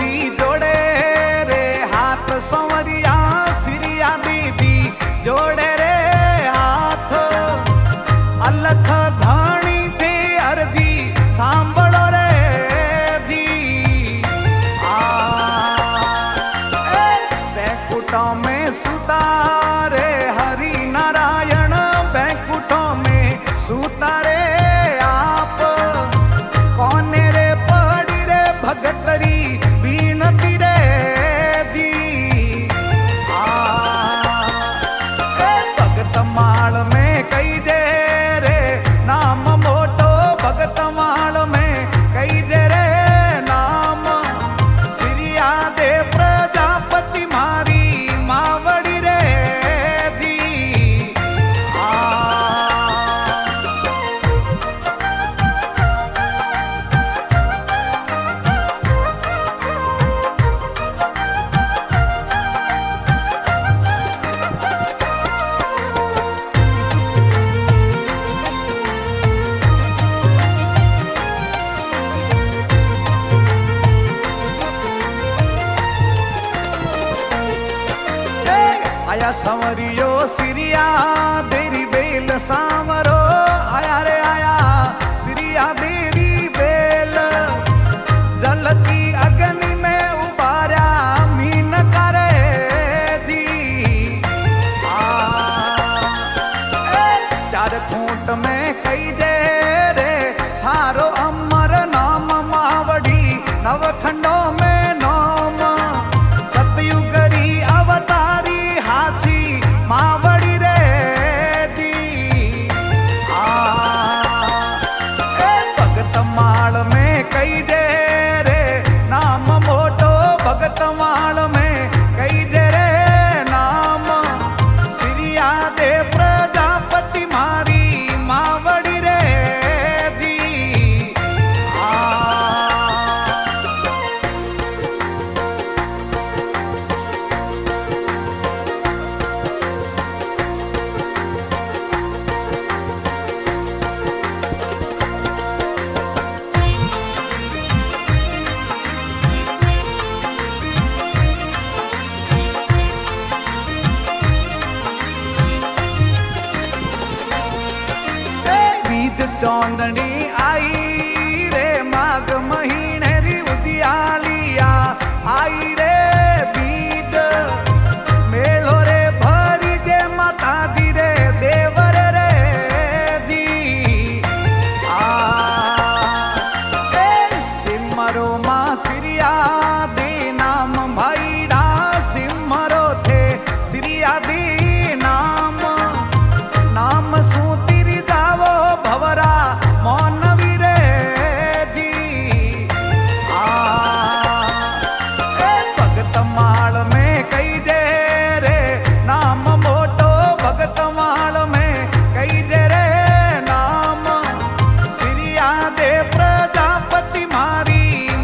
दी जोड़े रे हाथ संवरिया सिरिया दीदी जोड़े रे हाथ अलख धाणी थे अर्जी सांभळो रे जी बैकुटों में सुतारे हरि नारायण बैकुटों में सुतारे आप कौने रे पड़ी रे भगतरी बीनती रे जी भगत माल में कई दे रे नाम मोटो भगत माल में कई दे रे नाम सिरिया दे प्रजापति मारी मावड़ी रे जी आया संवरियो सिरिया देरी बेल सांवरो आया रे आया सिरिया देरी बेल जलती अग्नि में उबारा मीन करे जी चार खूंट में कई जे रे थारो अमर नाम मावड़ी नवखंडों में नाम सतयुगरी अवतारी हाथी मावड़ी रे जी भगत माल में कई दे रे नाम मोटो भगत माल में कई दे रे नाम सिरिया दे प्रजापति मारी मावड़ी रे जी बीज चौंदनी आई रे माघ महीने री उजियालिया आई रे बीज मेलो रे भरी जे माता दी रे देवर रे जी सिमरो मां सिरिया दे नाम भाईडा सिमरो थे सिरिया दी नाम नाम सूतिरी जावो भवरा मौनवी रे जी भगत माल में कई दे रे नाम मोटो भगत माल में कई दे रे नाम सिरिया दे प्रजापति मारी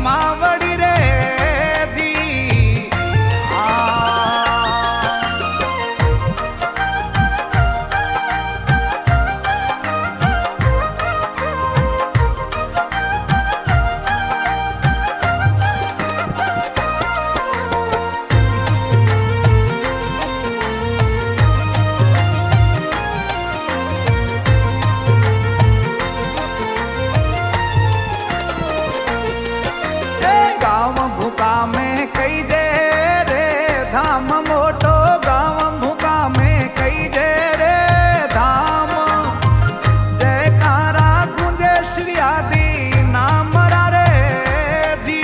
मावड़ी रे जी गाँव भूका में कई दे रे धाम मोटो गाँव भूका में कई दे रे धाम जयकारा गुंजे श्री आदि नाम रे जी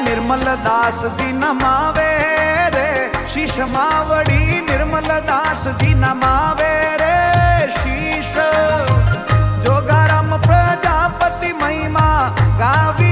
निर्मल दास जी नमावे रे शीश मावड़ी निर्मल दास जी नमावे रे शीश जोगाराम प्रजापति महिमा गावी